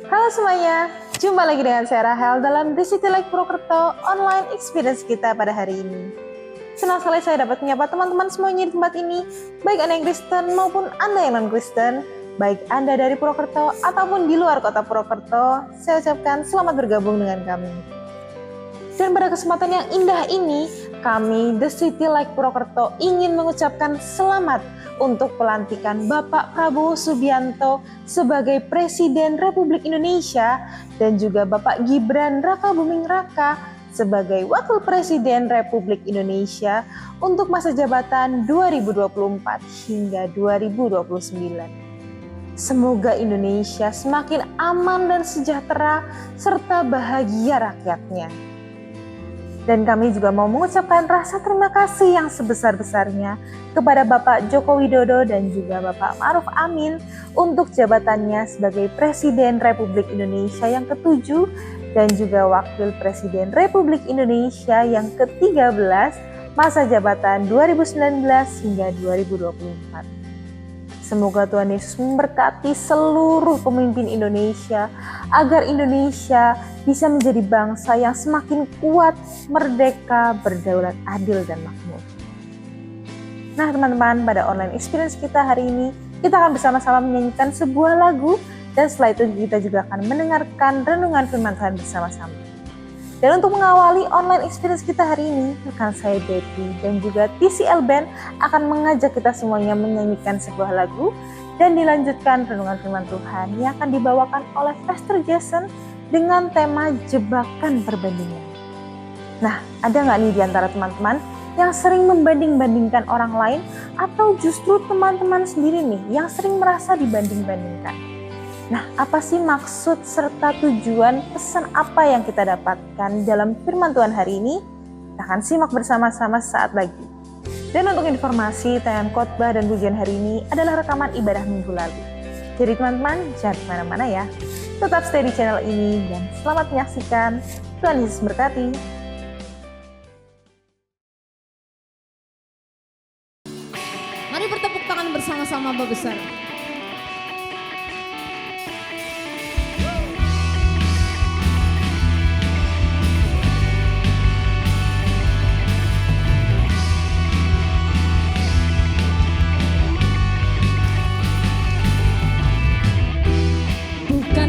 Halo semuanya, jumpa lagi dengan saya Rahel dalam The City Like Purwokerto online experience kita pada hari ini. Senang sekali saya dapat menyapa teman-teman semuanya di tempat ini, baik Anda yang Kristen maupun Anda yang non-Kristen, baik Anda dari Purwokerto ataupun di luar kota Purwokerto, saya ucapkan selamat bergabung dengan kami. Dan pada kesempatan yang indah ini, kami The City Like Purwokerto ingin mengucapkan selamat untuk pelantikan Bapak Prabowo Subianto sebagai Presiden Republik Indonesia dan juga Bapak Gibran Rakabuming Raka sebagai Wakil Presiden Republik Indonesia untuk masa jabatan 2024 hingga 2029. Semoga Indonesia semakin aman dan sejahtera serta bahagia rakyatnya. Dan kami juga mau mengucapkan rasa terima kasih yang sebesar-besarnya kepada Bapak Joko Widodo dan juga Bapak Ma'ruf Amin untuk jabatannya sebagai Presiden Republik Indonesia yang ke-7 dan juga Wakil Presiden Republik Indonesia yang ke-13 masa jabatan 2019 hingga 2024. Semoga Tuhan Yesus memberkati seluruh pemimpin Indonesia agar Indonesia bisa menjadi bangsa yang semakin kuat, merdeka, berdaulat, adil, dan makmur. Nah teman-teman, pada online experience kita hari ini, kita akan bersama-sama menyanyikan sebuah lagu dan setelah itu kita juga akan mendengarkan renungan firman Tuhan bersama-sama. Dan untuk mengawali online experience kita hari ini, rekan saya Debbie dan juga TCL Band akan mengajak kita semuanya menyanyikan sebuah lagu dan dilanjutkan renungan firman Tuhan yang akan dibawakan oleh Pastor Jason dengan tema jebakan perbandingan. Nah, ada nggak nih di antara teman-teman yang sering membanding-bandingkan orang lain atau justru teman-teman sendiri nih yang sering merasa dibanding-bandingkan? Nah, apa sih maksud serta tujuan pesan apa yang kita dapatkan dalam firman Tuhan hari ini? Kita akan simak bersama-sama saat lagi. Dan untuk informasi, tayangan khotbah dan pujian hari ini adalah rekaman ibadah minggu lalu. Jadi teman-teman, jangan kemana-mana ya. Tetap stay di channel ini dan selamat menyaksikan. Tuhan Yesus berkati. Mari bertepuk tangan bersama-sama Bapak Besar.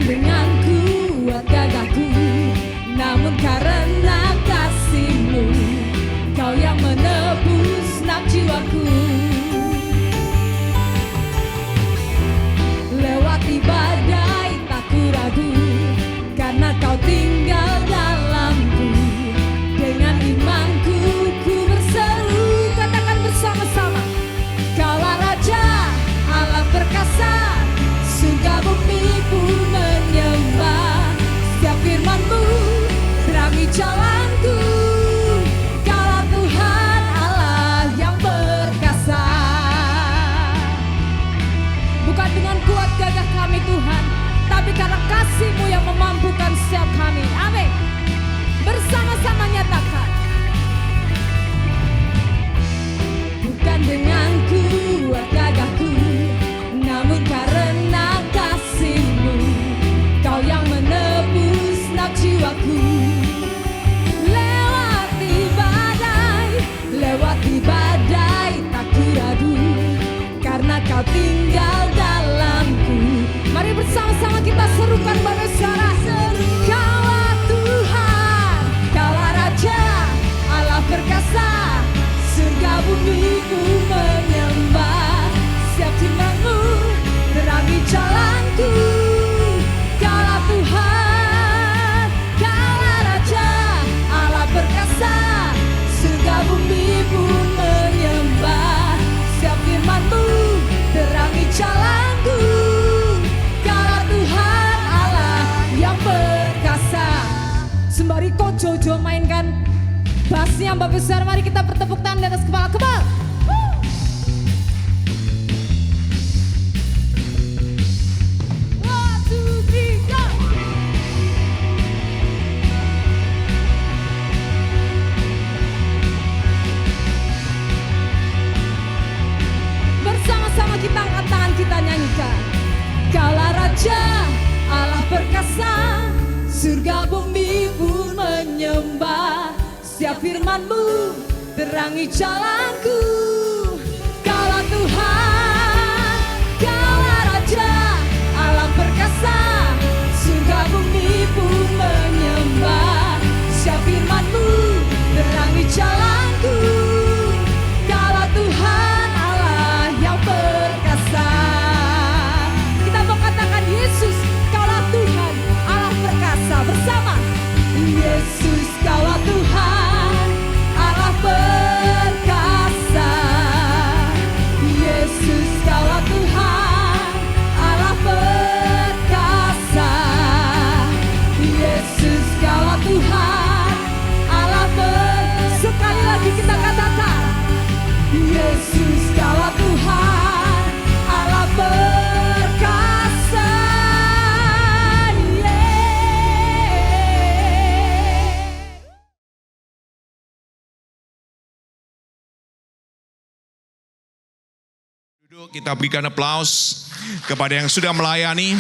Dengan kuat gagahku, namun karena kasih-Mu, Kau yang menebus nak jiwaku. Lewati badai tak ku ragu, karena Kau tinggal dalamku. Dengan imanku ku berseru, katakan bersama-sama, Kaulah Raja Allah perkasa, surga bumi pun menyembah. Setiap firman-Mu terangi jalanku. Kaulah Tuhan Allah yang perkasa. Bukan dengan kuat gagah kami Tuhan, tapi karena kasih-Mu yang memampukan setiap kami. Amin. Bersama-sama nyatakan, bukan dengan kuat gagahku, namun karena kasih-Mu, Kau yang menebus nak jiwaku. Lewati badai tak ku ragu, karena Kau tinggal dalamku. Mari bersama-sama kita serukan Bapak Saudara. Kaulah Tuhan, Kaulah Raja Allah perkasa, surga bumi ku menyembah. Setiap firman-Mu terangi jalanku. Kaulah Tuhan, Kaulah Raja Allah perkasa, surga bumi pun menyembah. Setiap firman-Mu terangi jalanku. Kaulah Tuhan Allah yang perkasa. Sembari Jojo mainkan bassnya Mbak Besar, mari kita bertepuk tangan di atas kepala. Kebal. Bersama-sama kita angkat tangan, kita nyanyikan. Kaulah Raja Allah perkasa, Siap firman-Mu terangi jalanku. Kaulah Tuhan, Kaulah Raja, alam perkasa, surga bumi pun menyembah. Siap firman-Mu terangi jalanku. Kaulah Tuhan, Allah yang perkasa. Kita mau katakan Yesus, Kaulah Tuhan, Allah perkasa bersama. Yesus, Kaulah Tuhan, Allah perkasa. Yesus, Kaulah Tuhan, Allah perkasa. Yesus, Kaulah Tuhan, Allah perkasa. Sekali lagi kita katakan, Yesus, Kaulah Tuhan, Allah perkasa. Duduk, kita berikan aplaus kepada yang sudah melayani,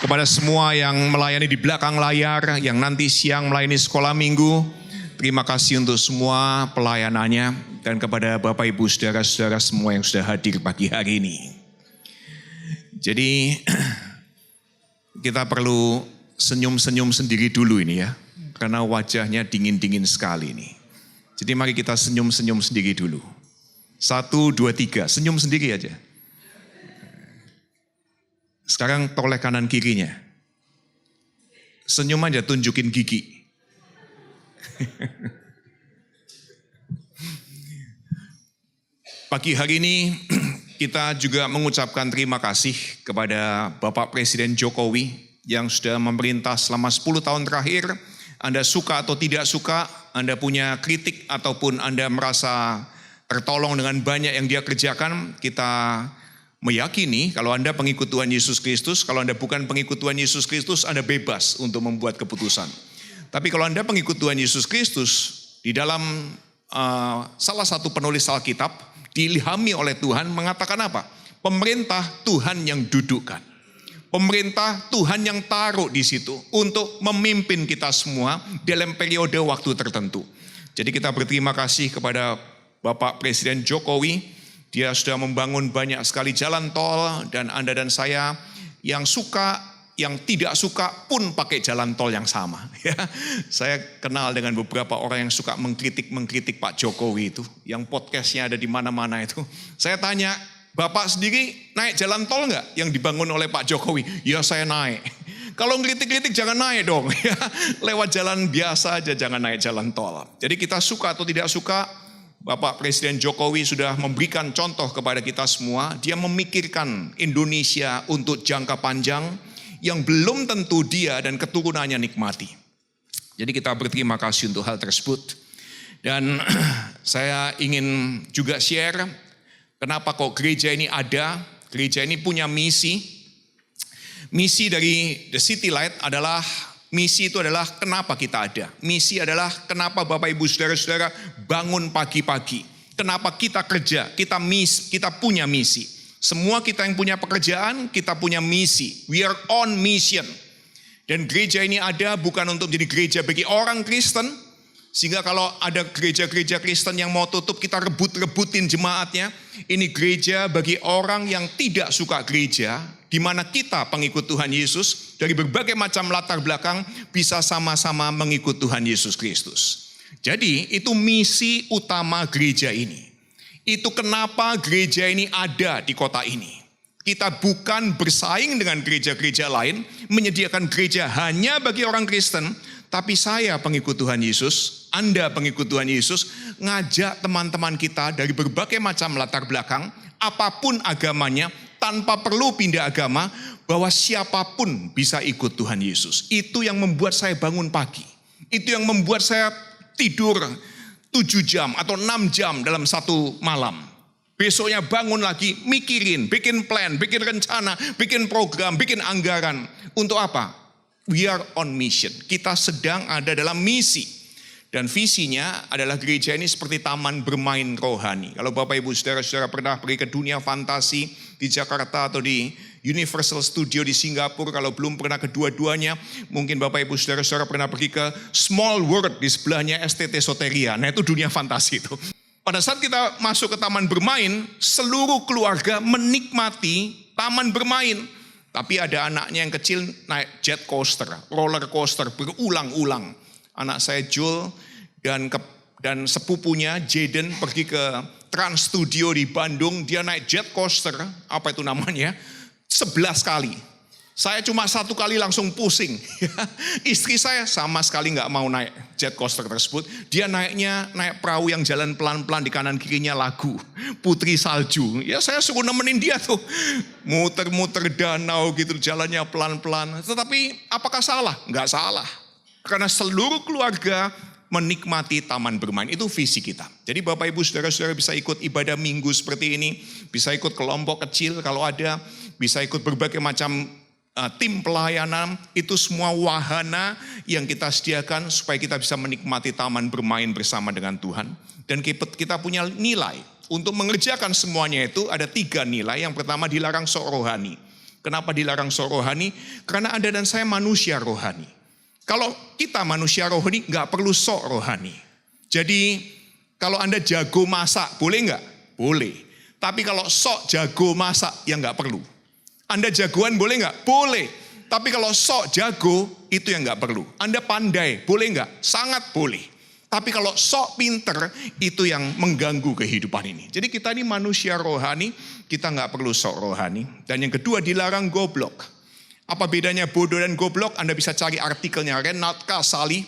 kepada semua yang melayani di belakang layar, yang nanti siang melayani sekolah minggu. Terima kasih untuk semua pelayanannya, dan kepada Bapak Ibu Saudara-saudara semua yang sudah hadir pagi hari ini. Jadi kita perlu senyum-senyum sendiri dulu ini ya, karena wajahnya dingin-dingin sekali ini. Jadi mari kita senyum-senyum sendiri dulu. 1, 2, 3, senyum sendiri aja. Sekarang toleh kanan kirinya. Senyum aja, tunjukin gigi. Pagi hari ini kita juga mengucapkan terima kasih kepada Bapak Presiden Jokowi yang sudah memerintah selama 10 tahun terakhir. Anda suka atau tidak suka, Anda punya kritik ataupun Anda merasa tertolong dengan banyak yang dia kerjakan, kita meyakini kalau Anda pengikut Tuhan Yesus Kristus, kalau Anda bukan pengikut Tuhan Yesus Kristus, Anda bebas untuk membuat keputusan. Tapi kalau Anda pengikut Tuhan Yesus Kristus, di dalam salah satu penulis Alkitab, diilhami oleh Tuhan mengatakan apa? Pemerintah Tuhan yang dudukkan. Pemerintah Tuhan yang taruh di situ untuk memimpin kita semua dalam periode waktu tertentu. Jadi kita berterima kasih kepada Bapak Presiden Jokowi, dia sudah membangun banyak sekali jalan tol, dan Anda dan saya yang suka, yang tidak suka pun pakai jalan tol yang sama. Ya, saya kenal dengan beberapa orang yang suka mengkritik Pak Jokowi itu, yang podcastnya ada di mana-mana itu. Saya tanya, Bapak sendiri naik jalan tol nggak yang dibangun oleh Pak Jokowi? Ya saya naik. Kalau ngeritik-kritik jangan naik dong. Ya, lewat jalan biasa aja, jangan naik jalan tol. Jadi kita suka atau tidak suka, Bapak Presiden Jokowi sudah memberikan contoh kepada kita semua. Dia memikirkan Indonesia untuk jangka panjang yang belum tentu dia dan keturunannya nikmati. Jadi kita berterima kasih untuk hal tersebut. Dan saya ingin juga share kenapa kok gereja ini ada. Gereja ini punya misi. Misi dari The City Light adalah, misi itu adalah kenapa kita ada. Misi adalah kenapa Bapak Ibu Saudara-saudara bangun pagi-pagi. Kenapa kita kerja, kita punya misi. Semua kita yang punya pekerjaan, kita punya misi. We are on mission. Dan gereja ini ada bukan untuk menjadi gereja bagi orang Kristen. Sehingga kalau ada gereja-gereja Kristen yang mau tutup, kita rebut-rebutin jemaatnya. Ini gereja bagi orang yang tidak suka gereja, di mana kita pengikut Tuhan Yesus dari berbagai macam latar belakang bisa sama-sama mengikut Tuhan Yesus Kristus. Jadi itu misi utama gereja ini. Itu kenapa gereja ini ada di kota ini. Kita bukan bersaing dengan gereja-gereja lain, menyediakan gereja hanya bagi orang Kristen, tapi saya pengikut Tuhan Yesus, Anda pengikut Tuhan Yesus, ngajak teman-teman kita dari berbagai macam latar belakang, apapun agamanya, tanpa perlu pindah agama, bahwa siapapun bisa ikut Tuhan Yesus. Itu yang membuat saya bangun pagi. Itu yang membuat saya tidur 7 jam atau 6 jam dalam satu malam. Besoknya bangun lagi, mikirin, bikin plan, bikin rencana, bikin program, bikin anggaran. Untuk apa? We are on mission. Kita sedang ada dalam misi. Dan visinya adalah gereja ini seperti taman bermain rohani. Kalau Bapak Ibu Saudara-saudara pernah pergi ke dunia fantasi di Jakarta atau di Universal Studio di Singapura. Kalau belum pernah kedua-duanya, mungkin Bapak Ibu Saudara-saudara pernah pergi ke Small World di sebelahnya STT Soteria. Nah itu dunia fantasi itu. Pada saat kita masuk ke taman bermain, seluruh keluarga menikmati taman bermain. Tapi ada anaknya yang kecil naik jet coaster, roller coaster berulang-ulang. Anak saya Jul dan sepupunya Jaden pergi ke Trans Studio di Bandung, dia naik jet coaster, apa itu namanya, 11 kali. Saya cuma 1 kali langsung pusing. Istri saya sama sekali nggak mau naik jet coaster tersebut. Dia naik perahu yang jalan pelan-pelan, di kanan kirinya lagu Putri Salju. Ya saya suruh nemenin dia tuh. Muter-muter danau gitu, jalannya pelan-pelan. Tetapi apakah salah? Nggak salah. Karena seluruh keluarga menikmati taman bermain. Itu visi kita. Jadi Bapak Ibu Saudara-saudara bisa ikut ibadah minggu seperti ini. Bisa ikut kelompok kecil kalau ada. Bisa ikut berbagai macam tim pelayanan, itu semua wahana yang kita sediakan supaya kita bisa menikmati taman bermain bersama dengan Tuhan. Dan kita punya nilai. Untuk mengerjakan semuanya itu ada 3 nilai. Yang pertama dilarang sok rohani. Kenapa dilarang sok rohani? Karena Anda dan saya manusia rohani. Kalau kita manusia rohani nggak perlu sok rohani. Jadi kalau Anda jago masak, boleh nggak? Boleh. Tapi kalau sok jago masak, ya nggak perlu. Anda jagoan boleh nggak? Boleh. Tapi kalau sok jago, itu yang nggak perlu. Anda pandai, boleh nggak? Sangat boleh. Tapi kalau sok pinter, itu yang mengganggu kehidupan ini. Jadi kita ini manusia rohani, kita nggak perlu sok rohani. Dan yang kedua dilarang goblok. Apa bedanya bodoh dan goblok? Anda bisa cari artikelnya Renat Kasali.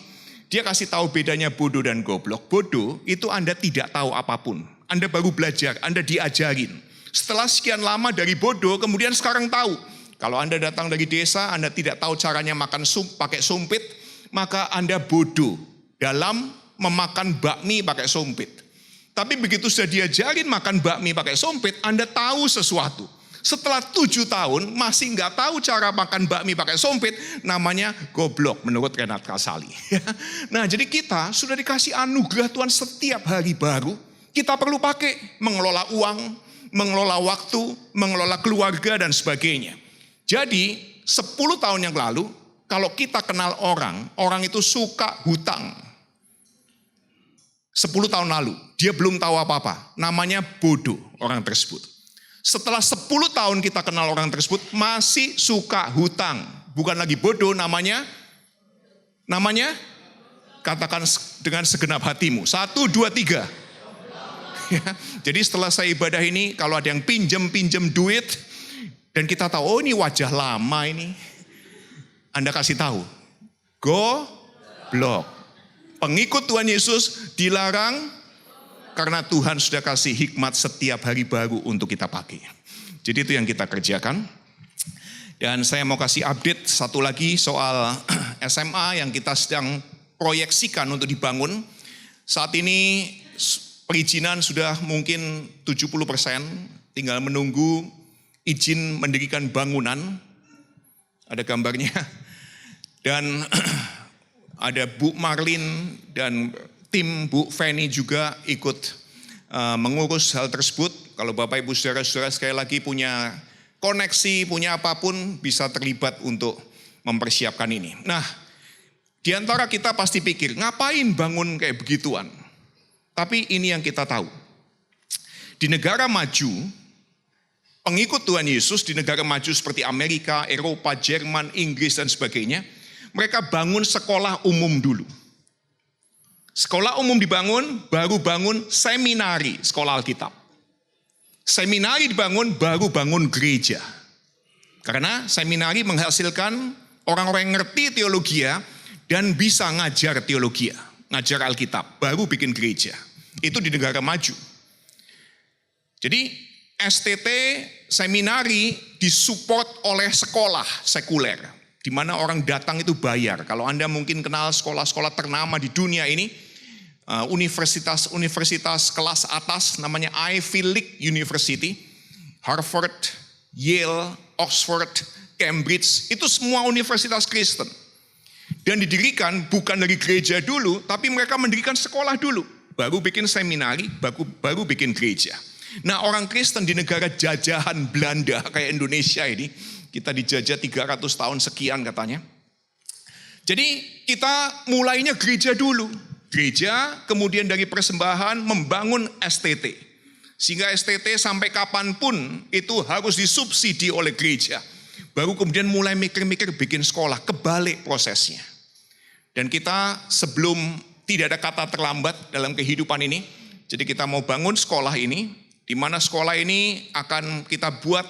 Dia kasih tahu bedanya bodoh dan goblok. Bodoh itu Anda tidak tahu apapun. Anda baru belajar, Anda diajarin. Setelah sekian lama dari bodoh, kemudian sekarang tahu. Kalau Anda datang dari desa, Anda tidak tahu caranya makan pakai sumpit, maka Anda bodoh dalam memakan bakmi pakai sumpit. Tapi begitu sudah diajarin makan bakmi pakai sumpit, Anda tahu sesuatu. Setelah 7 tahun, masih nggak tahu cara makan bakmi pakai sumpit, namanya goblok menurut Renat Kasali. Nah jadi kita sudah dikasih anugerah Tuhan setiap hari baru, kita perlu pakai mengelola uang, mengelola waktu, mengelola keluarga dan sebagainya. Jadi 10 tahun yang lalu, kalau kita kenal orang itu suka hutang. 10 tahun lalu, dia belum tahu apa-apa, namanya bodoh orang tersebut. Setelah 10 tahun kita kenal orang tersebut, masih suka hutang. Bukan lagi bodoh, namanya katakan dengan segenap hatimu. 1, 2, 3. Ya, jadi setelah saya ibadah ini, kalau ada yang pinjam duit, dan kita tahu, oh ini wajah lama ini. Anda kasih tahu, goblok. Pengikut Tuhan Yesus dilarang, karena Tuhan sudah kasih hikmat setiap hari baru untuk kita pakai. Jadi itu yang kita kerjakan. Dan saya mau kasih update satu lagi soal SMA yang kita sedang proyeksikan untuk dibangun. Saat ini perizinan sudah mungkin 70%, tinggal menunggu izin mendirikan bangunan. Ada gambarnya. Dan ada Bu Marlin dan tim Bu Feni juga ikut mengurus hal tersebut. Kalau Bapak Ibu Saudara-saudara sekali lagi punya koneksi, punya apapun, bisa terlibat untuk mempersiapkan ini. Nah, di antara kita pasti pikir, ngapain bangun kayak begituan? Tapi ini yang kita tahu. Di negara maju, pengikut Tuhan Yesus di negara maju seperti Amerika, Eropa, Jerman, Inggris dan sebagainya, mereka bangun sekolah umum dulu. Sekolah umum dibangun, baru bangun seminari sekolah Alkitab. Seminari dibangun, baru bangun gereja. Karena seminari menghasilkan orang-orang yang ngerti teologi dan bisa ngajar teologi, ngajar Alkitab, baru bikin gereja. Itu di negara maju. Jadi STT seminari disupport oleh sekolah sekuler, di mana orang datang itu bayar. Kalau Anda mungkin kenal sekolah-sekolah ternama di dunia ini, universitas kelas atas namanya Ivy League University, Harvard, Yale, Oxford, Cambridge, itu semua universitas Kristen. Dan didirikan bukan dari gereja dulu, tapi mereka mendirikan sekolah dulu. Baru bikin seminari, baru bikin gereja. Nah, orang Kristen di negara jajahan Belanda kayak Indonesia ini, kita dijajah 300 tahun sekian katanya. Jadi kita mulainya gereja dulu. Gereja, kemudian dari persembahan membangun STT. Sehingga STT sampai kapanpun itu harus disubsidi oleh gereja. Baru kemudian mulai mikir-mikir bikin sekolah, kebalik prosesnya. Dan kita sebelum tidak ada kata terlambat dalam kehidupan ini, jadi kita mau bangun sekolah ini, di mana sekolah ini akan kita buat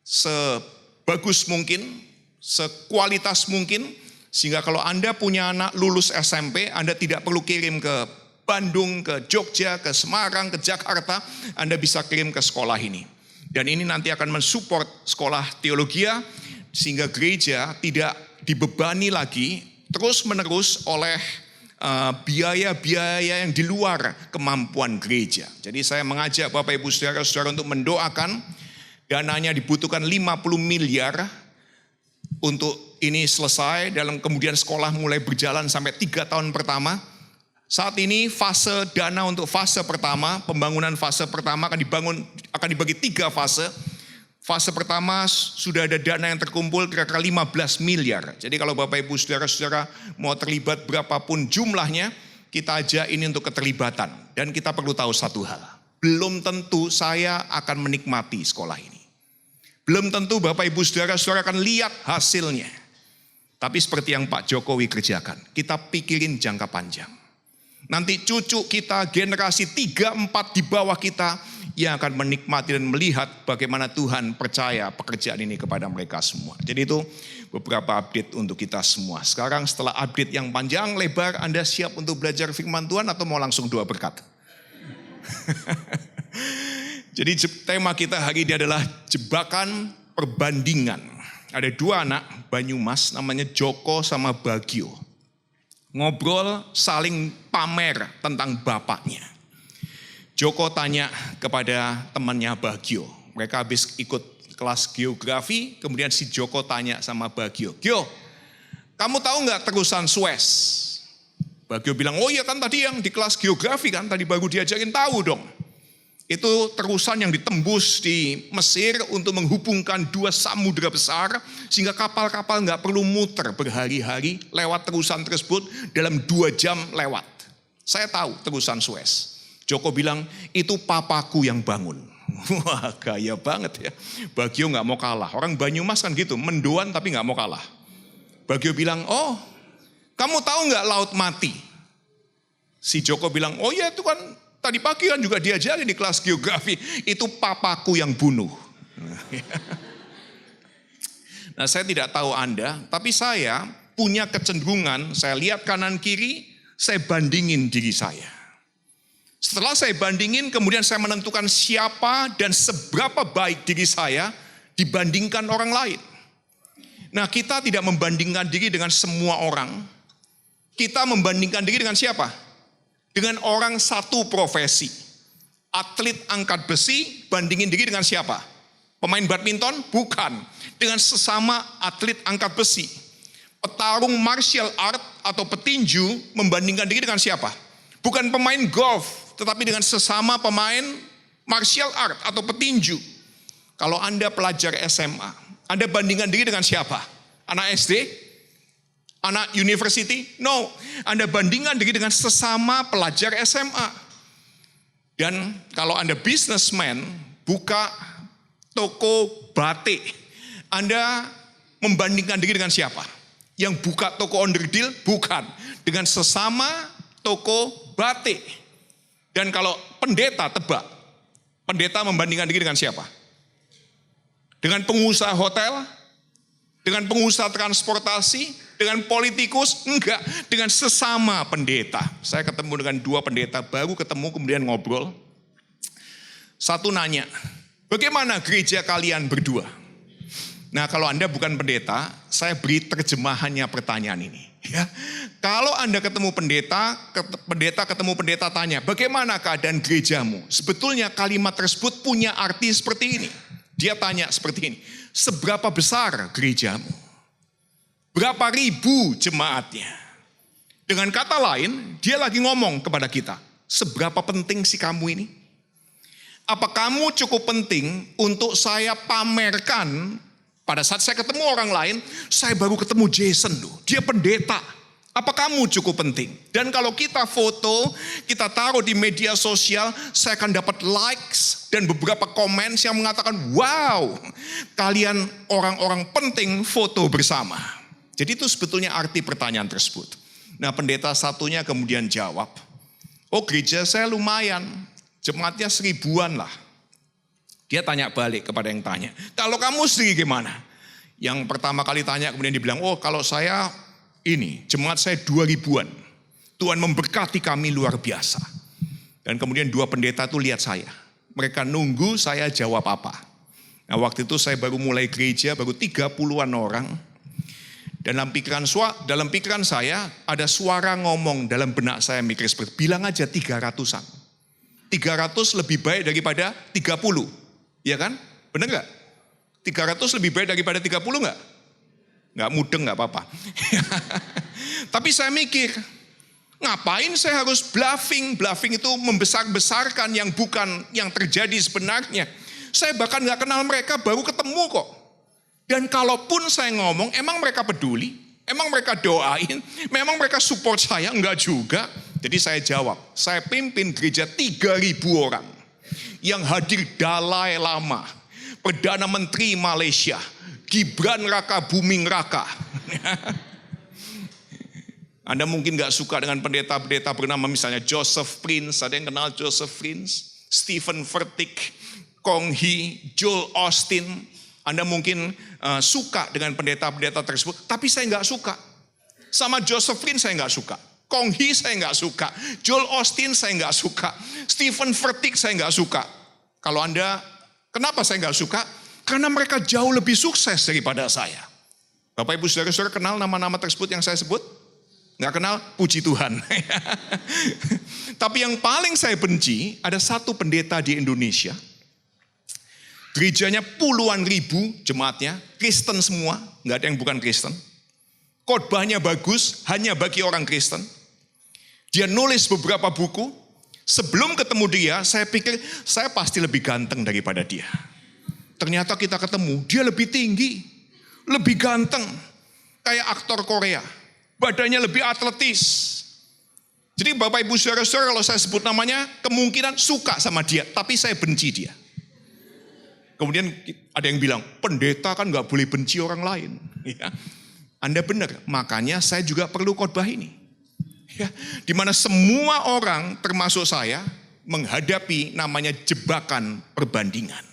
sebagus mungkin, sekualitas mungkin, sehingga kalau Anda punya anak lulus SMP, Anda tidak perlu kirim ke Bandung, ke Jogja, ke Semarang, ke Jakarta, Anda bisa kirim ke sekolah ini. Dan ini nanti akan mensupport sekolah teologia, sehingga gereja tidak dibebani lagi terus-menerus oleh biaya-biaya yang di luar kemampuan gereja. Jadi saya mengajak Bapak Ibu Saudara-saudara untuk mendoakan, dananya dibutuhkan 50 miliar untuk ini selesai, dalam kemudian sekolah mulai berjalan sampai 3 tahun pertama. Saat ini fase dana untuk fase pertama, pembangunan fase pertama akan dibagi 3 fase. Fase pertama sudah ada dana yang terkumpul kira-kira 15 miliar. Jadi kalau Bapak Ibu Saudara-saudara mau terlibat berapapun jumlahnya, kita ajak ini untuk keterlibatan. Dan kita perlu tahu satu hal, belum tentu saya akan menikmati sekolah ini. Belum tentu Bapak Ibu Saudara-saudara akan lihat hasilnya. Tapi seperti yang Pak Jokowi kerjakan, kita pikirin jangka panjang. Nanti cucu kita, generasi 3-4 di bawah kita, yang akan menikmati dan melihat bagaimana Tuhan percaya pekerjaan ini kepada mereka semua. Jadi itu beberapa update untuk kita semua. Sekarang setelah update yang panjang lebar, Anda siap untuk belajar firman Tuhan atau mau langsung doa berkat? Jadi tema kita hari ini adalah jebakan perbandingan. Ada 2 anak Banyumas namanya Joko sama Bagio. Ngobrol saling pamer tentang bapaknya. Joko tanya kepada temannya Bagio. Mereka habis ikut kelas geografi, kemudian si Joko tanya sama Bagio. Gio, kamu tahu nggak terusan Suez? Bagio bilang, oh iya kan tadi yang di kelas geografi kan, tadi baru diajarin tahu dong. Itu terusan yang ditembus di Mesir untuk menghubungkan 2 samudera besar, sehingga kapal-kapal nggak perlu muter berhari-hari lewat terusan tersebut, dalam 2 jam lewat. Saya tahu terusan Suez. Joko bilang, itu papaku yang bangun. Wah, gaya banget ya. Bagio nggak mau kalah. Orang Banyumas kan gitu, mendoan tapi nggak mau kalah. Bagio bilang, oh, kamu tahu nggak Laut Mati? Si Joko bilang, oh ya itu kan tadi pagi kan juga diajarin di kelas geografi. Itu papaku yang bunuh. Nah, saya tidak tahu Anda, tapi saya punya kecenderungan, saya lihat kanan kiri, saya bandingin diri saya. Setelah saya bandingin, kemudian saya menentukan siapa dan seberapa baik diri saya dibandingkan orang lain. Nah, kita tidak membandingkan diri dengan semua orang. Kita membandingkan diri dengan siapa? Dengan orang satu profesi. Atlet angkat besi, bandingin diri dengan siapa? Pemain badminton? Bukan. Dengan sesama atlet angkat besi. Petarung martial art atau petinju, membandingkan diri dengan siapa? Bukan pemain golf, tetapi dengan sesama pemain martial art atau petinju. Kalau Anda pelajar SMA, Anda bandingkan diri dengan siapa? Anak SD? Anak university? No, Anda bandingkan diri dengan sesama pelajar SMA. Dan kalau Anda businessman, buka toko batik, Anda membandingkan diri dengan siapa? Yang buka toko onderdil? Bukan. Dengan sesama toko batik. Dan kalau pendeta, tebak, pendeta membandingkan diri dengan siapa? Dengan pengusaha hotel? Dengan pengusaha transportasi? Dengan politikus? Enggak, dengan sesama pendeta. Saya ketemu dengan 2 pendeta, baru ketemu kemudian ngobrol. Satu nanya, bagaimana gereja kalian berdua? Nah, kalau Anda bukan pendeta, saya beri terjemahannya pertanyaan ini. Ya, kalau Anda ketemu pendeta ketemu pendeta tanya, bagaimana keadaan gerejamu? Sebetulnya kalimat tersebut punya arti seperti ini. Dia tanya seperti ini, seberapa besar gerejamu? Berapa ribu jemaatnya? Dengan kata lain, dia lagi ngomong kepada kita, seberapa penting sih kamu ini? Apa kamu cukup penting untuk saya pamerkan pada saat saya ketemu orang lain, saya baru ketemu Jason loh, dia pendeta. Apa kamu cukup penting? Dan kalau kita foto, kita taruh di media sosial, saya akan dapat likes dan beberapa komen yang mengatakan, wow, kalian orang-orang penting foto bersama. Jadi itu sebetulnya arti pertanyaan tersebut. Nah, pendeta satunya kemudian jawab, oh gereja saya lumayan, jemaatnya 1000-an lah. Dia tanya balik kepada yang tanya, kalau kamu sendiri gimana? Yang pertama kali tanya kemudian dibilang, oh kalau saya ini, jemaat saya 2000-an. Tuhan memberkati kami luar biasa. Dan kemudian 2 pendeta itu lihat saya. Mereka nunggu saya jawab apa. Nah waktu itu saya baru mulai gereja, baru 30-an orang. Dan dalam pikiran saya ada suara ngomong dalam benak saya mikir seperti, bilang aja 300-an. 300 lebih baik daripada 30. Ya kan? Benar gak? 300 lebih baik daripada 30 gak? Nggak mudeng nggak apa-apa. Tapi saya mikir, ngapain saya harus bluffing? Bluffing itu membesar-besarkan yang bukan yang terjadi sebenarnya. Saya bahkan nggak kenal mereka, baru ketemu kok. Dan kalaupun saya ngomong, emang mereka peduli? Emang mereka doain? Memang mereka support saya? Enggak juga. Jadi saya jawab, saya pimpin gereja 3000 orang. Yang hadir Dalai Lama, Perdana Menteri Malaysia, Gibran Raka Buming Raka. Anda mungkin gak suka dengan pendeta-pendeta bernama misalnya Joseph Prince. Ada yang kenal Joseph Prince? Stephen Furtick, Kong Hee, Joel Austin. Anda mungkin suka dengan pendeta-pendeta tersebut. Tapi saya gak suka. Sama Joseph Prince saya gak suka. Kong Hee saya gak suka. Joel Austin saya gak suka. Stephen Furtick saya gak suka. Kalau Anda, kenapa saya gak suka? Karena mereka jauh lebih sukses daripada saya. Bapak Ibu Saudara-saudara kenal nama-nama tersebut yang saya sebut? Nggak kenal? Puji Tuhan. Tapi yang paling saya benci, ada satu pendeta di Indonesia. Gerejanya puluhan ribu jemaatnya, Kristen semua, nggak ada yang bukan Kristen. Khotbahnya bagus, hanya bagi orang Kristen. Dia nulis beberapa buku. Sebelum ketemu dia, saya pikir saya pasti lebih ganteng daripada dia. Ternyata kita ketemu, dia lebih tinggi, lebih ganteng, kayak aktor Korea, badannya lebih atletis. Jadi Bapak Ibu Saudara-saudara kalau saya sebut namanya, kemungkinan suka sama dia, tapi saya benci dia. Kemudian ada yang bilang, pendeta kan gak boleh benci orang lain. Ya, Anda benar, makanya saya juga perlu khotbah ini. Ya, dimana semua orang termasuk saya menghadapi namanya jebakan perbandingan.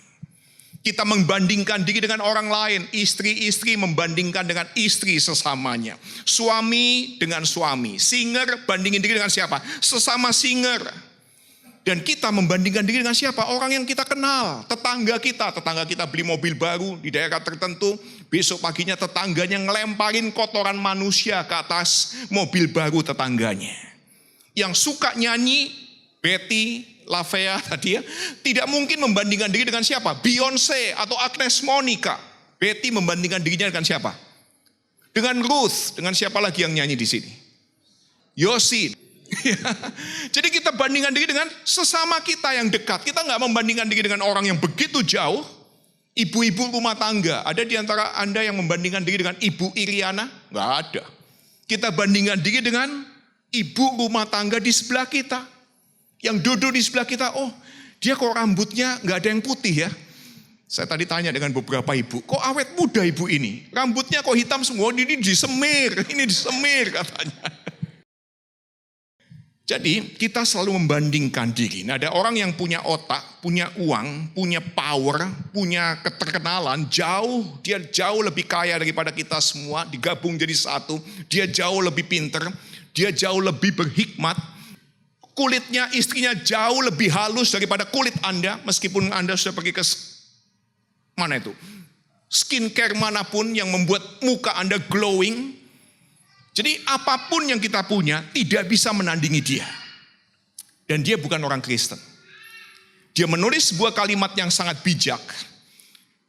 Kita membandingkan diri dengan orang lain. Istri-istri membandingkan dengan istri sesamanya. Suami dengan suami. Singer bandingin diri dengan siapa? Sesama singer. Dan kita membandingkan diri dengan siapa? Orang yang kita kenal. Tetangga kita beli mobil baru di daerah tertentu. Besok paginya tetangganya ngelemparin kotoran manusia ke atas mobil baru tetangganya. Yang suka nyanyi, Betty Lavea tadi ya, tidak mungkin membandingkan diri dengan siapa? Beyonce atau Agnes Monica. Betty membandingkan dirinya dengan siapa? Dengan Ruth. Dengan siapa lagi yang nyanyi di sini? Yosi. Jadi kita bandingkan diri dengan sesama kita yang dekat. Kita nggak membandingkan diri dengan orang yang begitu jauh. Ibu-ibu rumah tangga. Ada di antara Anda yang membandingkan diri dengan Ibu Iriana? Nggak ada. Kita bandingkan diri dengan ibu rumah tangga di sebelah kita. Yang duduk di sebelah kita, oh dia kok rambutnya nggak ada yang putih ya. Saya tadi tanya dengan beberapa ibu, kok awet muda ibu ini? Rambutnya kok hitam semua, ini disemir katanya. Jadi kita selalu membandingkan diri. Nah, ada orang yang punya otak, punya uang, punya power, punya keterkenalan, dia jauh lebih kaya daripada kita semua, digabung jadi satu, dia jauh lebih pinter, dia jauh lebih berhikmat. Kulitnya istrinya jauh lebih halus daripada kulit Anda. Meskipun Anda sudah pergi ke mana itu? Skincare manapun yang membuat muka Anda glowing. Jadi apapun yang kita punya tidak bisa menandingi dia. Dan dia bukan orang Kristen. Dia menulis sebuah kalimat yang sangat bijak.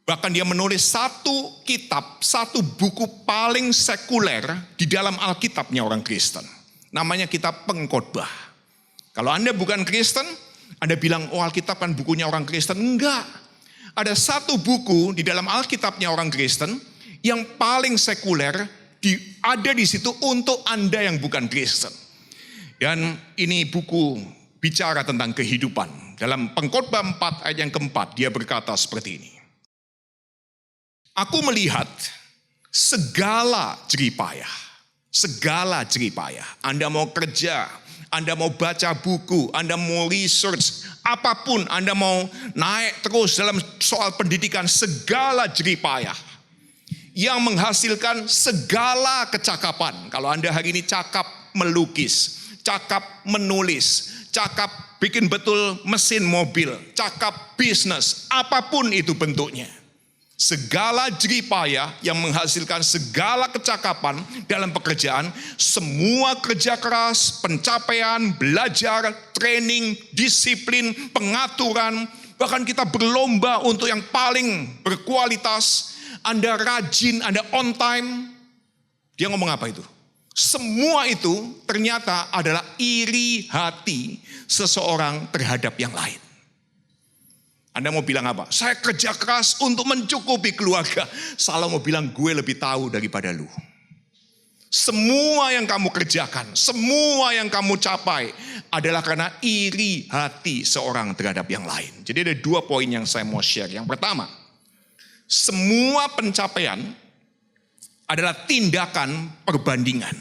Bahkan dia menulis satu kitab, satu buku paling sekuler di dalam Alkitabnya orang Kristen. Namanya kitab Pengkhotbah. Kalau Anda bukan Kristen, Anda bilang, oh Alkitab kan bukunya orang Kristen. Enggak. Ada satu buku di dalam Alkitabnya orang Kristen yang paling sekuler ada di situ untuk Anda yang bukan Kristen. Dan ini buku bicara tentang kehidupan. Dalam Pengkhotbah 4 ayat yang keempat, dia berkata seperti ini. Aku melihat segala jeripayah. Segala jeripayah. Anda mau kerja, Anda mau baca buku, Anda mau research, apapun, Anda mau naik terus dalam soal pendidikan, segala jeripayah yang menghasilkan segala kecakapan. Kalau Anda hari ini cakap melukis, cakap menulis, cakap bikin betul mesin mobil, cakap bisnis, apapun itu bentuknya. Segala jeripayah yang menghasilkan segala kecakapan dalam pekerjaan, semua kerja keras, pencapaian, belajar, training, disiplin, pengaturan, bahkan kita berlomba untuk yang paling berkualitas. Anda rajin, Anda on time. Dia ngomong apa itu? Semua itu ternyata adalah iri hati seseorang terhadap yang lain. Anda mau bilang apa? Saya kerja keras untuk mencukupi keluarga. Salah mau bilang gue lebih tahu daripada lu. Semua yang kamu kerjakan, semua yang kamu capai adalah karena iri hati seorang terhadap yang lain. Jadi ada 2 poin yang saya mau share. Yang pertama, semua pencapaian adalah tindakan perbandingan.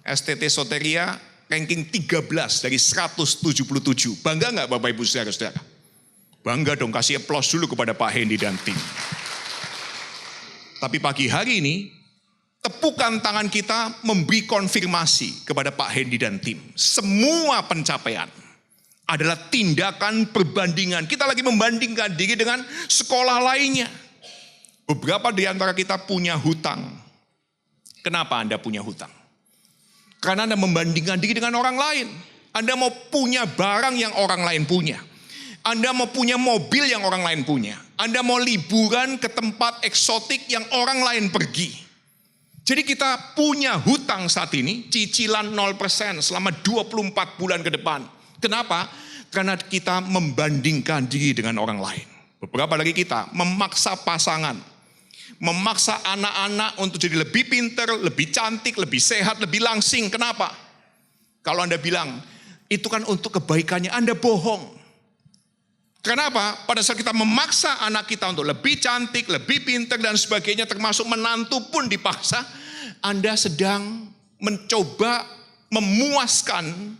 STT Soteria ranking 13 dari 177. Bangga nggak Bapak Ibu Saudara-saudara? Bangga dong, kasih aplaus dulu kepada Pak Hendy dan tim. Tapi pagi hari ini, tepukan tangan kita memberi konfirmasi kepada Pak Hendy dan tim. Semua pencapaian adalah tindakan perbandingan. Kita lagi membandingkan diri dengan sekolah lainnya. Beberapa di antara kita punya hutang. Kenapa Anda punya hutang? Karena Anda membandingkan diri dengan orang lain. Anda mau punya barang yang orang lain punya. Anda mau punya mobil yang orang lain punya. Anda mau liburan ke tempat eksotik yang orang lain pergi. Jadi kita punya hutang saat ini, cicilan 0% selama 24 bulan ke depan. Kenapa? Karena kita membandingkan diri dengan orang lain. Beberapa lagi kita memaksa pasangan, memaksa anak-anak untuk jadi lebih pintar, lebih cantik, lebih sehat, lebih langsing. Kenapa? Kalau Anda bilang, itu kan untuk kebaikannya, Anda bohong. Kenapa? Pada saat kita memaksa anak kita untuk lebih cantik, lebih pintar dan sebagainya, termasuk menantu pun dipaksa, Anda sedang mencoba memuaskan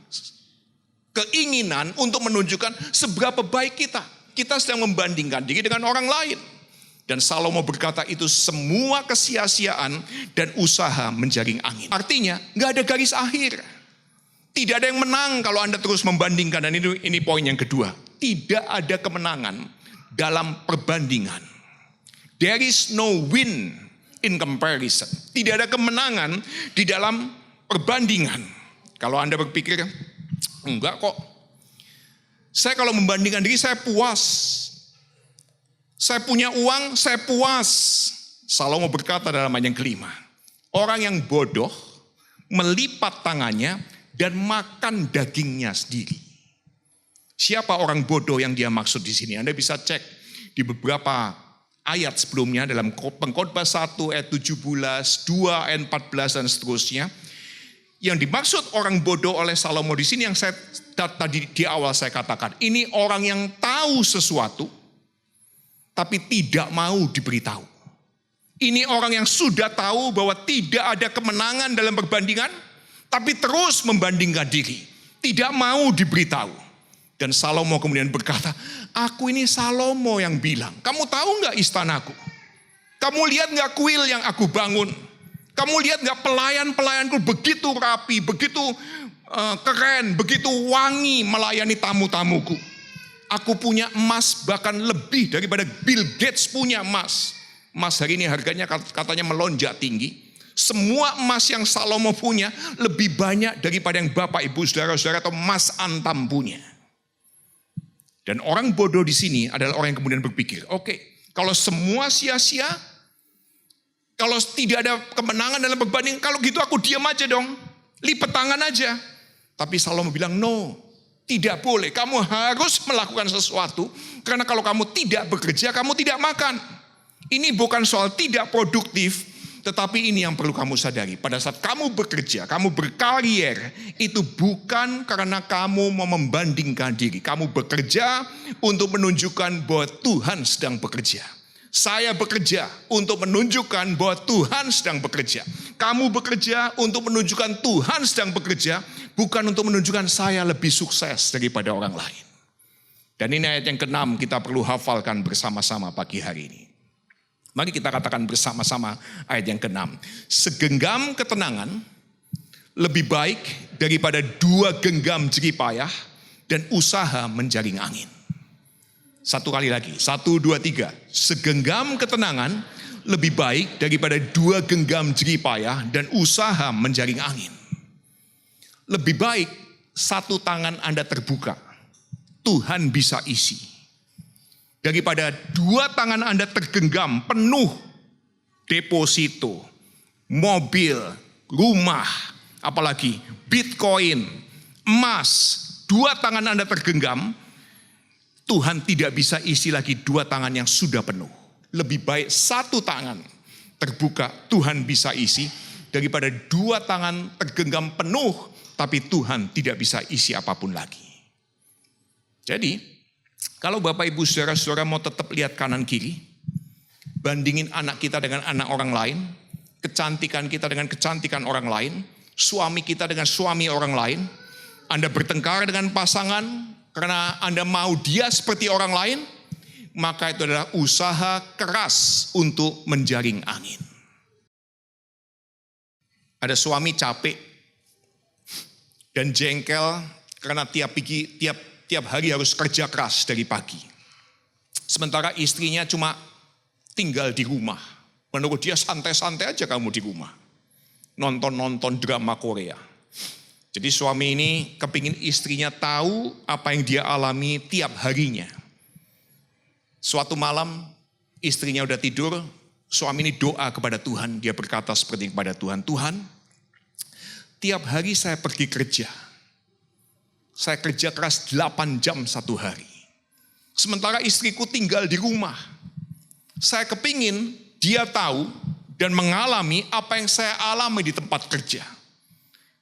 keinginan untuk menunjukkan seberapa baik kita. Kita sedang membandingkan diri dengan orang lain. Dan Salomo berkata itu semua kesia-siaan dan usaha menjaring angin. Artinya nggak ada garis akhir. Tidak ada yang menang kalau Anda terus membandingkan. Dan ini poin yang kedua. Tidak ada kemenangan dalam perbandingan. There is no win in comparison. Tidak ada kemenangan di dalam perbandingan. Kalau Anda berpikir, enggak kok. Saya kalau membandingkan diri, saya puas. Saya punya uang, saya puas. Salomo berkata dalam ayat yang kelima. Orang yang bodoh melipat tangannya dan makan dagingnya sendiri. Siapa orang bodoh yang dia maksud di sini? Anda bisa cek di beberapa ayat sebelumnya dalam Pengkhotbah 1 ayat 17, 2 ayat 14 dan seterusnya. Yang dimaksud orang bodoh oleh Salomo di sini yang saya tadi di awal saya katakan, ini orang yang tahu sesuatu tapi tidak mau diberitahu. Ini orang yang sudah tahu bahwa tidak ada kemenangan dalam perbandingan tapi terus membandingkan diri, tidak mau diberitahu. Dan Salomo kemudian berkata, aku ini Salomo yang bilang, kamu tahu nggak istanaku? Kamu lihat nggak kuil yang aku bangun? Kamu lihat nggak pelayan-pelayanku begitu rapi, begitu keren, begitu wangi melayani tamu-tamuku. Aku punya emas bahkan lebih daripada Bill Gates punya emas. Emas hari ini harganya katanya melonjak tinggi. Semua emas yang Salomo punya lebih banyak daripada yang Bapak Ibu Saudara-saudara atau Mas Antam punya. Dan orang bodoh di sini adalah orang yang kemudian berpikir, oke, kalau semua sia-sia, kalau tidak ada kemenangan dalam perbandingan, kalau gitu aku diam aja dong, lipat tangan aja. Tapi Salomo bilang, no, Tidak boleh, kamu harus melakukan sesuatu. Karena kalau kamu tidak bekerja, kamu tidak makan. Ini bukan soal tidak produktif, tetapi ini yang perlu kamu sadari. Pada saat kamu bekerja, kamu berkarier, itu bukan karena kamu mau membandingkan diri. Kamu bekerja untuk menunjukkan bahwa Tuhan sedang bekerja. Saya bekerja untuk menunjukkan bahwa Tuhan sedang bekerja. Kamu bekerja untuk menunjukkan Tuhan sedang bekerja, bukan untuk menunjukkan saya lebih sukses daripada orang lain. Dan ini ayat yang ke-6 kita perlu hafalkan bersama-sama pagi hari ini. Mari kita katakan bersama-sama ayat yang ke-6. Segenggam ketenangan lebih baik daripada 2 genggam jerih payah dan usaha menjaring angin. Satu kali lagi, 1, 2, 3. Segenggam ketenangan lebih baik daripada 2 genggam jerih payah dan usaha menjaring angin. Lebih baik 1 tangan Anda terbuka, Tuhan bisa isi. Daripada 2 tangan Anda tergenggam penuh deposito, mobil, rumah, apalagi Bitcoin, emas, 2 tangan Anda tergenggam, Tuhan tidak bisa isi lagi 2 tangan yang sudah penuh. Lebih baik 1 tangan terbuka, Tuhan bisa isi, daripada 2 tangan tergenggam penuh, tapi Tuhan tidak bisa isi apapun lagi. Jadi, kalau Bapak Ibu Saudara-saudara mau tetap lihat kanan kiri, bandingin anak kita dengan anak orang lain, kecantikan kita dengan kecantikan orang lain, suami kita dengan suami orang lain, Anda bertengkar dengan pasangan karena Anda mau dia seperti orang lain, maka itu adalah usaha keras untuk menjaring angin. Ada suami capek dan jengkel karena tiap hari harus kerja keras dari pagi. Sementara istrinya cuma tinggal di rumah. Menurut dia santai-santai aja kamu di rumah. Nonton-nonton drama Korea. Jadi suami ini kepingin istrinya tahu apa yang dia alami tiap harinya. Suatu malam istrinya udah tidur, suami ini doa kepada Tuhan. Dia berkata seperti kepada Tuhan, Tuhan, tiap hari saya pergi kerja. Saya kerja keras 8 jam 1 hari. Sementara istriku tinggal di rumah. Saya kepingin dia tahu dan mengalami apa yang saya alami di tempat kerja.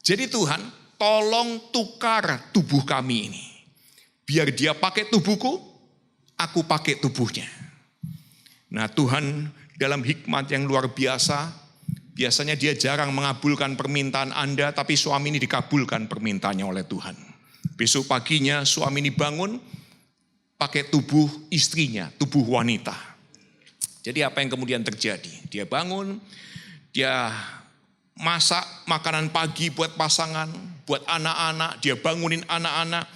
Jadi Tuhan, tolong tukar tubuh kami ini. Biar dia pakai tubuhku, aku pakai tubuhnya. Nah Tuhan dalam hikmat yang luar biasa, biasanya dia jarang mengabulkan permintaan Anda, tapi suami ini dikabulkan permintaannya oleh Tuhan. Besok paginya suami ini bangun, pakai tubuh istrinya, tubuh wanita. Jadi apa yang kemudian terjadi? Dia bangun, dia masak makanan pagi buat pasangan, buat anak-anak, dia bangunin anak-anak,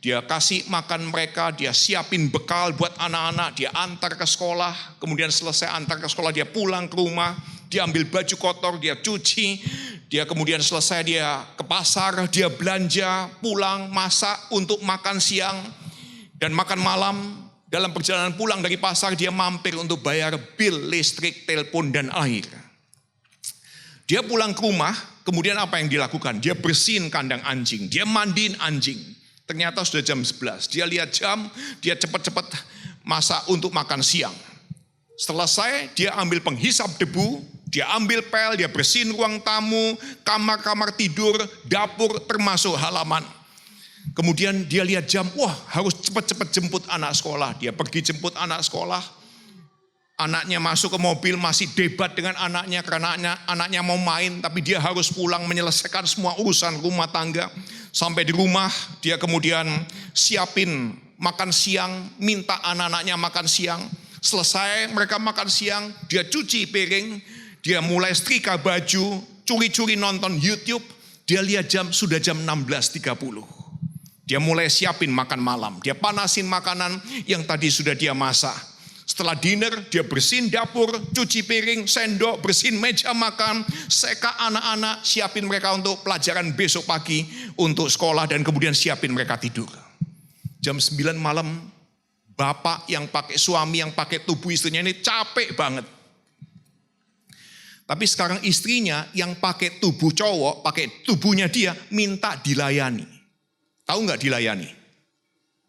dia kasih makan mereka, dia siapin bekal buat anak-anak, dia antar ke sekolah, kemudian selesai antar ke sekolah dia pulang ke rumah, dia ambil baju kotor, dia cuci, dia kemudian selesai dia ke pasar, dia belanja, pulang, masak untuk makan siang dan makan malam. Dalam perjalanan pulang dari pasar dia mampir untuk bayar bil listrik, telepon dan air. Dia pulang ke rumah, kemudian apa yang dilakukan? Dia bersihin kandang anjing, dia mandiin anjing. Ternyata sudah jam 11, dia lihat jam, dia cepat-cepat masak untuk makan siang. Selesai, dia ambil penghisap debu, dia ambil pel, dia bersihin ruang tamu, kamar-kamar tidur, dapur, termasuk halaman. Kemudian dia lihat jam, wah harus cepat-cepat jemput anak sekolah. Dia pergi jemput anak sekolah. Anaknya masuk ke mobil, masih debat dengan anaknya karena anaknya mau main, tapi dia harus pulang menyelesaikan semua urusan rumah tangga. Sampai di rumah, dia kemudian siapin makan siang, minta anak-anaknya makan siang. Selesai mereka makan siang, dia cuci piring, dia mulai setrika baju, curi-curi nonton YouTube. Dia lihat jam, sudah jam 16.30. Dia mulai siapin makan malam, dia panasin makanan yang tadi sudah dia masak. Setelah dinner, dia bersihin dapur, cuci piring, sendok, bersihin meja makan, seka anak-anak, siapin mereka untuk pelajaran besok pagi, untuk sekolah, dan kemudian siapin mereka tidur. Jam 9 malam, bapak yang pakai suami, yang pakai tubuh istrinya ini capek banget. Tapi sekarang istrinya yang pakai tubuh cowok, pakai tubuhnya dia, minta dilayani. Tahu nggak dilayani?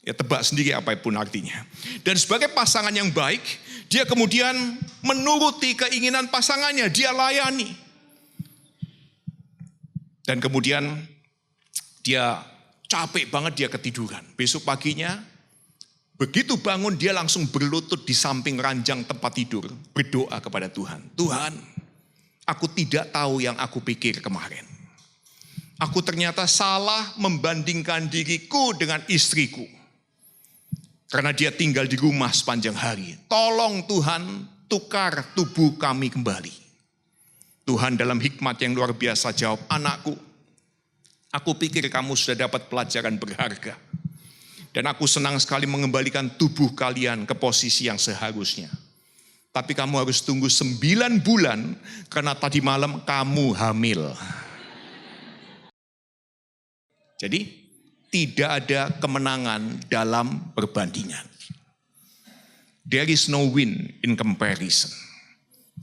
Ya tebak sendiri apapun artinya. Dan sebagai pasangan yang baik, dia kemudian menuruti keinginan pasangannya, dia layani. Dan kemudian dia capek banget, dia ketiduran. Besok paginya, begitu bangun dia langsung berlutut di samping ranjang tempat tidur. Berdoa kepada Tuhan. Tuhan, aku tidak tahu yang aku pikir kemarin. Aku ternyata salah membandingkan diriku dengan istriku. Karena dia tinggal di rumah sepanjang hari. Tolong Tuhan, tukar tubuh kami kembali. Tuhan dalam hikmat yang luar biasa jawab, anakku, aku pikir kamu sudah dapat pelajaran berharga. Dan aku senang sekali mengembalikan tubuh kalian ke posisi yang seharusnya. Tapi kamu harus tunggu 9 bulan karena tadi malam kamu hamil. Jadi tidak ada kemenangan dalam perbandingan. There is no win in comparison.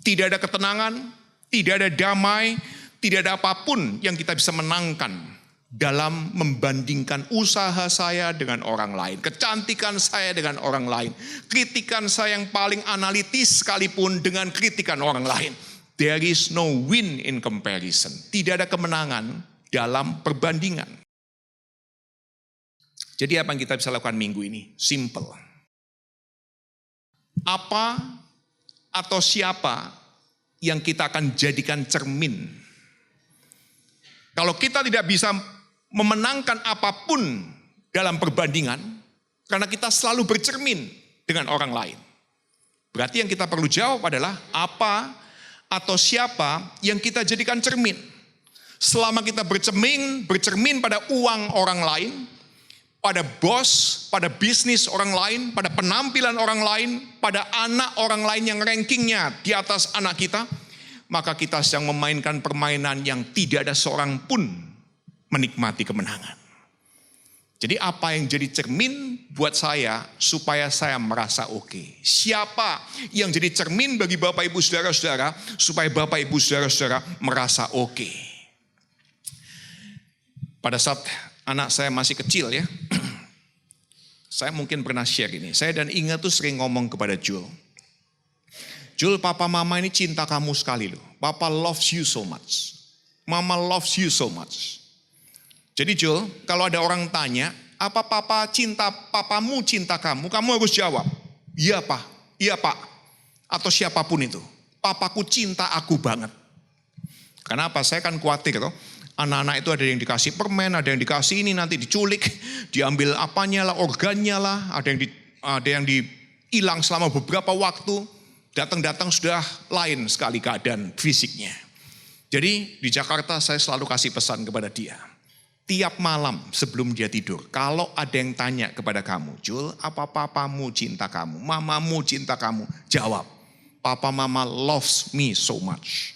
Tidak ada ketenangan, tidak ada damai, tidak ada apapun yang kita bisa menangkan dalam membandingkan usaha saya dengan orang lain, kecantikan saya dengan orang lain, kritikan saya yang paling analitis sekalipun dengan kritikan orang lain. There is no win in comparison. Tidak ada kemenangan dalam perbandingan. Jadi apa yang kita bisa lakukan minggu ini? Simple. Apa atau siapa yang kita akan jadikan cermin? Kalau kita tidak bisa memenangkan apapun dalam perbandingan, karena kita selalu bercermin dengan orang lain. Berarti yang kita perlu jawab adalah apa atau siapa yang kita jadikan cermin. Selama kita bercermin pada uang orang lain, pada bos, pada bisnis orang lain, pada penampilan orang lain, pada anak orang lain yang rankingnya di atas anak kita, maka kita sedang memainkan permainan yang tidak ada seorang pun menikmati kemenangan. Jadi apa yang jadi cermin buat saya supaya saya merasa oke? Siapa yang jadi cermin bagi Bapak Ibu Saudara-saudara supaya Bapak Ibu Saudara-saudara merasa oke? Pada saat anak saya masih kecil ya, saya mungkin pernah share ini. Saya dan Inga tuh sering ngomong kepada Jul. Jul, papa mama ini cinta kamu sekali loh. Papa loves you so much. Mama loves you so much. Jadi Jul, kalau ada orang tanya, apa papamu cinta kamu? Kamu harus jawab, iya pak, iya pak. Atau siapapun itu. Papaku cinta aku banget. Kenapa? Saya kan khawatir loh. Anak-anak itu ada yang dikasih permen, ada yang dikasih ini nanti diculik, diambil apanya lah, organnya lah, ada yang hilang selama beberapa waktu, datang-datang sudah lain sekali keadaan fisiknya. Jadi di Jakarta saya selalu kasih pesan kepada dia, tiap malam sebelum dia tidur, kalau ada yang tanya kepada kamu, Jul, apa papamu cinta kamu, mamamu cinta kamu, jawab, papa mama loves me so much.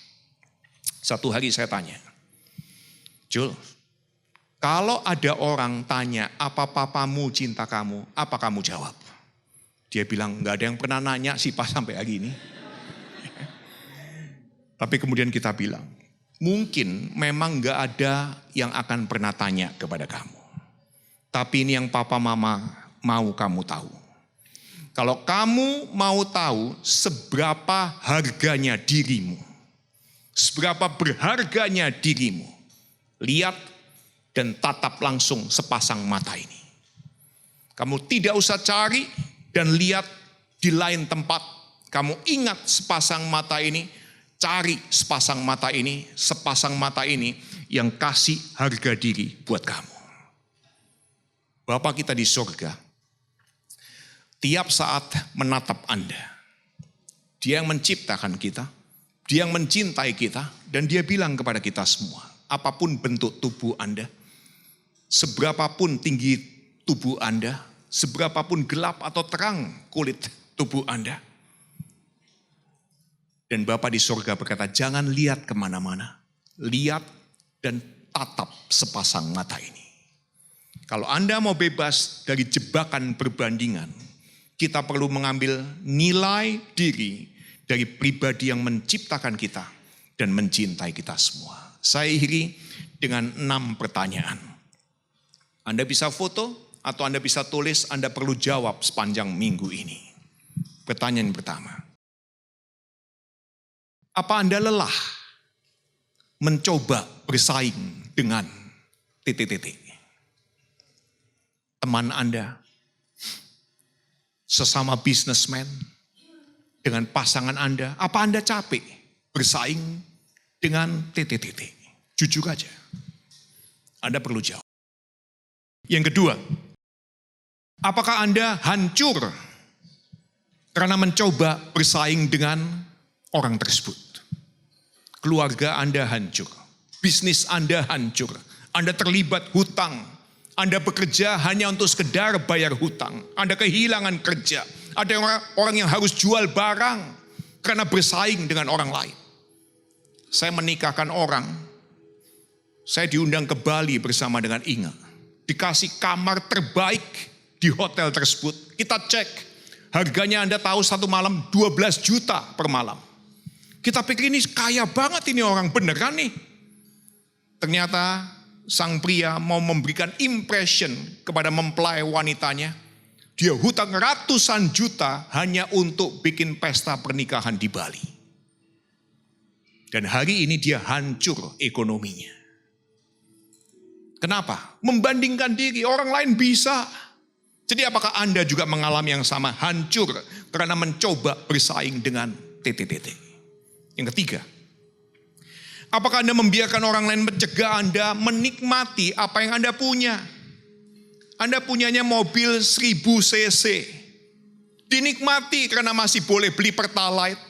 Satu hari saya tanya, Jul, kalau ada orang tanya apa papamu cinta kamu, apa kamu jawab? Dia bilang nggak ada yang pernah nanya sih pas sampai hari ini. Tapi kemudian kita bilang, mungkin memang nggak ada yang akan pernah tanya kepada kamu. Tapi ini yang papa mama mau kamu tahu. Kalau kamu mau tahu seberapa harganya dirimu, seberapa berharganya dirimu, lihat dan tatap langsung sepasang mata ini. Kamu tidak usah cari dan lihat di lain tempat. Kamu ingat sepasang mata ini, cari sepasang mata ini yang kasih harga diri buat kamu. Bapa kita di surga, tiap saat menatap Anda. Dia yang menciptakan kita, dia yang mencintai kita, dan dia bilang kepada kita semua, apapun bentuk tubuh Anda, seberapapun tinggi tubuh Anda, seberapapun gelap atau terang kulit tubuh Anda. Dan Bapa di surga berkata, jangan lihat kemana-mana, lihat dan tatap sepasang mata ini. Kalau Anda mau bebas dari jebakan perbandingan, kita perlu mengambil nilai diri dari pribadi yang menciptakan kita dan mencintai kita semua. Saya akhiri dengan 6 pertanyaan. Anda bisa foto atau Anda bisa tulis, Anda perlu jawab sepanjang minggu ini. Pertanyaan pertama. Apa Anda lelah mencoba bersaing dengan titik-titik? Teman Anda, sesama bisnismen, dengan pasangan Anda, apa Anda capek bersaing dengan titik-titik? Jujur aja. Anda perlu jawab. Yang kedua, apakah Anda hancur karena mencoba bersaing dengan orang tersebut? Keluarga Anda hancur, bisnis Anda hancur, Anda terlibat hutang, Anda bekerja hanya untuk sekedar bayar hutang, Anda kehilangan kerja, ada orang yang harus jual barang karena bersaing dengan orang lain. Saya menikahkan orang, saya diundang ke Bali bersama dengan Inga. Dikasih kamar terbaik di hotel tersebut. Kita cek, harganya Anda tahu satu malam 12 juta per malam. Kita pikir ini kaya banget ini orang, beneran nih. Ternyata sang pria mau memberikan impression kepada mempelai wanitanya. Dia hutang ratusan juta hanya untuk bikin pesta pernikahan di Bali. Dan hari ini dia hancur ekonominya. Kenapa? Membandingkan diri, orang lain bisa. Jadi apakah Anda juga mengalami yang sama, hancur karena mencoba bersaing dengan titik-titik? Yang ketiga, apakah Anda membiarkan orang lain mencegah Anda menikmati apa yang Anda punya? Anda punyanya mobil 1000 cc. Dinikmati karena masih boleh beli Pertalite.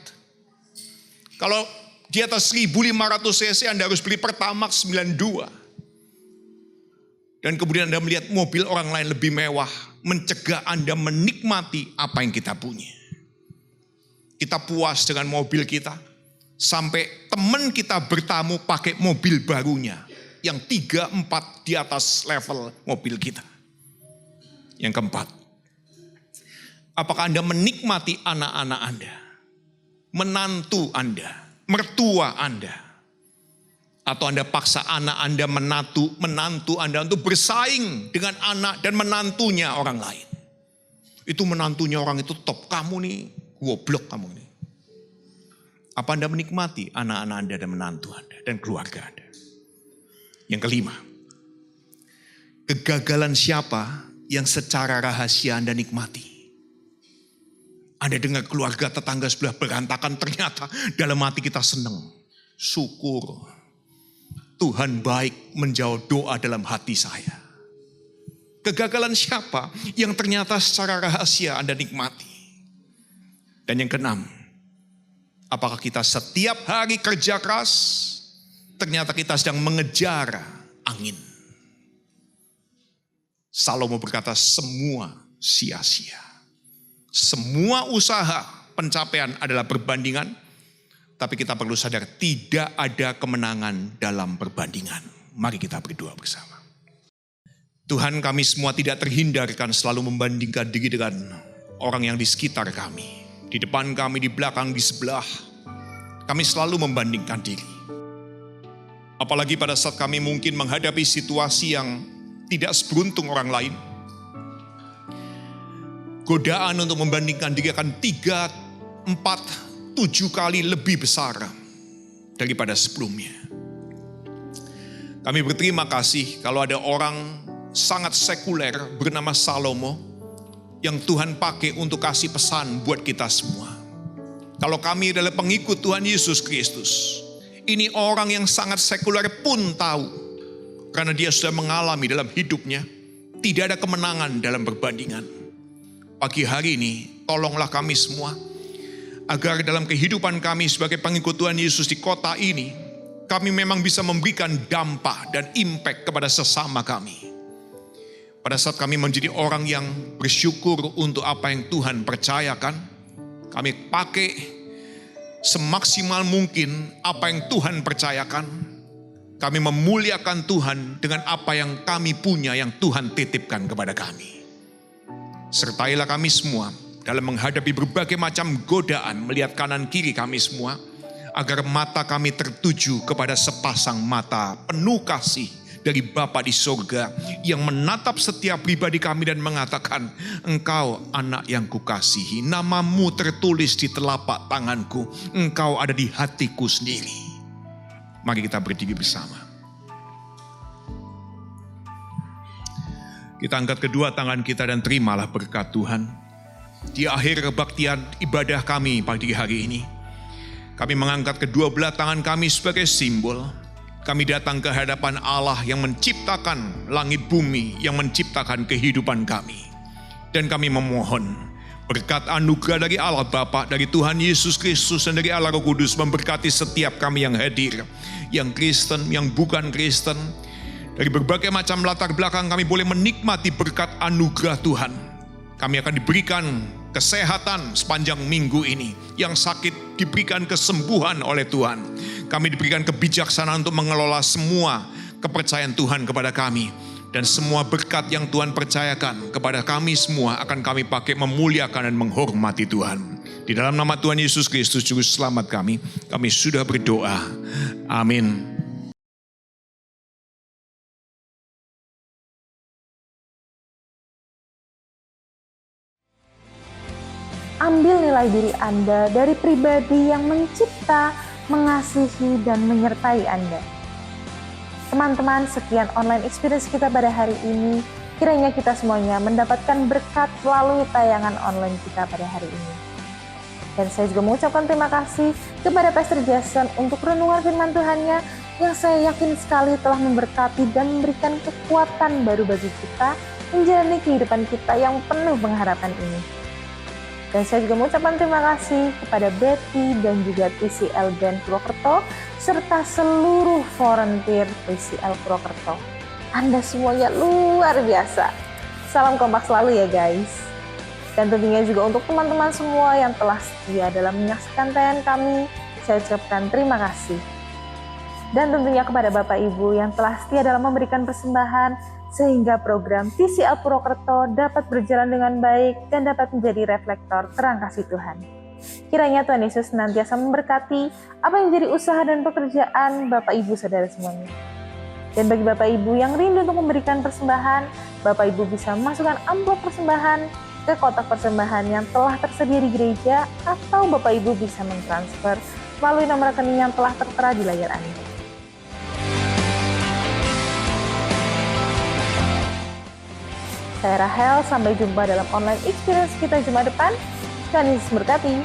Kalau di atas 1500 cc Anda harus beli Pertamax 92. Dan kemudian Anda melihat mobil orang lain lebih mewah, mencegah Anda menikmati apa yang kita punya. Kita puas dengan mobil kita, sampai teman kita bertamu pakai mobil barunya, yang 3-4 di atas level mobil kita. Yang keempat, apakah Anda menikmati anak-anak Anda, menantu Anda, mertua Anda? Atau Anda paksa anak Anda menantu Anda untuk bersaing dengan anak dan menantunya orang lain. Itu menantunya orang itu top, kamu nih goblok kamu nih. Apa Anda menikmati anak-anak Anda dan menantu Anda dan keluarga Anda? Yang kelima, kegagalan siapa yang secara rahasia Anda nikmati? Anda dengar keluarga tetangga sebelah berantakan, ternyata dalam hati kita senang. Syukur. Tuhan baik menjawab doa dalam hati saya. Kegagalan siapa yang ternyata secara rahasia Anda nikmati? Dan yang keenam, apakah kita setiap hari kerja keras, ternyata kita sedang mengejar angin? Salomo berkata, semua sia-sia. Semua usaha pencapaian adalah perbandingan, tapi kita perlu sadar tidak ada kemenangan dalam perbandingan. Mari kita berdoa bersama. Tuhan, kami semua tidak terhindarkan selalu membandingkan diri dengan orang yang di sekitar kami. Di depan kami, di belakang, di sebelah. Kami selalu membandingkan diri. Apalagi pada saat kami mungkin menghadapi situasi yang tidak seberuntung orang lain. Godaan untuk membandingkan diri akan 3, 4, 7 kali lebih besar daripada sebelumnya. Kami berterima kasih kalau ada orang sangat sekuler bernama Salomo yang Tuhan pakai untuk kasih pesan buat kita semua. Kalau kami adalah pengikut Tuhan Yesus Kristus, ini orang yang sangat sekuler pun tahu, karena dia sudah mengalami dalam hidupnya tidak ada kemenangan dalam perbandingan. Pagi hari ini tolonglah kami semua agar dalam kehidupan kami sebagai pengikut Tuhan Yesus di kota ini, kami memang bisa memberikan dampak dan impact kepada sesama kami. Pada saat kami menjadi orang yang bersyukur untuk apa yang Tuhan percayakan, kami pakai semaksimal mungkin apa yang Tuhan percayakan. Kami memuliakan Tuhan dengan apa yang kami punya, yang Tuhan titipkan kepada kami. Sertailah kami semua dalam menghadapi berbagai macam godaan, melihat kanan kiri kami semua, agar mata kami tertuju kepada sepasang mata penuh kasih dari Bapa di surga yang menatap setiap pribadi kami dan mengatakan, Engkau anak yang kukasihi, namamu tertulis di telapak tanganku, Engkau ada di hatiku sendiri. Mari kita berdiri bersama. Kita angkat kedua tangan kita dan terimalah berkat Tuhan. Di akhir kebaktian ibadah kami pagi hari ini, kami mengangkat kedua belah tangan kami sebagai simbol. Kami datang ke hadapan Allah yang menciptakan langit bumi, yang menciptakan kehidupan kami. Dan kami memohon berkat anugerah dari Allah Bapa, dari Tuhan Yesus Kristus, dan dari Allah Roh Kudus memberkati setiap kami yang hadir, yang Kristen, yang bukan Kristen. Dari berbagai macam latar belakang kami boleh menikmati berkat anugerah Tuhan. Kami akan diberikan kesehatan sepanjang minggu ini. Yang sakit diberikan kesembuhan oleh Tuhan. Kami diberikan kebijaksanaan untuk mengelola semua kepercayaan Tuhan kepada kami. Dan semua berkat yang Tuhan percayakan kepada kami semua akan kami pakai memuliakan dan menghormati Tuhan. Di dalam nama Tuhan Yesus Kristus Juru Selamat kami sudah berdoa. Amin. Ambil nilai diri Anda dari pribadi yang mencipta, mengasihi, dan menyertai Anda. Teman-teman, sekian online experience kita pada hari ini. Kiranya kita semuanya mendapatkan berkat melalui tayangan online kita pada hari ini. Dan saya juga mengucapkan terima kasih kepada Pastor Jason untuk renungan firman Tuhannya yang saya yakin sekali telah memberkati dan memberikan kekuatan baru bagi kita menjalani kehidupan kita yang penuh pengharapan ini. Dan saya juga mengucapkan terima kasih kepada Betty dan juga TCL Band Purwokerto serta seluruh volunteer TCL Purwokerto. Anda semuanya luar biasa. Salam kompak selalu ya guys. Dan tentunya juga untuk teman-teman semua yang telah setia dalam menyaksikan tayangan kami, saya ucapkan terima kasih. Dan tentunya kepada Bapak Ibu yang telah setia dalam memberikan persembahan, sehingga program TCL Purwokerto dapat berjalan dengan baik dan dapat menjadi reflektor terang kasih Tuhan. Kiranya Tuhan Yesus senantiasa memberkati apa yang menjadi usaha dan pekerjaan Bapak Ibu Saudara semuanya. Dan bagi Bapak Ibu yang rindu untuk memberikan persembahan, Bapak Ibu bisa memasukkan amplop persembahan ke kotak persembahan yang telah tersedia di gereja, atau Bapak Ibu bisa mentransfer melalui nomor rekening yang telah tertera di layar Anda. Saya Rahel, sampai jumpa dalam online experience kita Jumat depan. Tuhan Yesus berkati.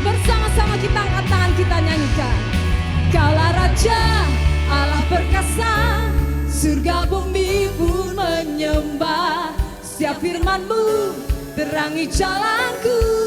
Bersama-sama kita angkat tangan, kita nyanyikan. Kaulah Raja, Allah perkasa, surga bumi pun menyembah. Setiap firman-Mu terangi jalanku.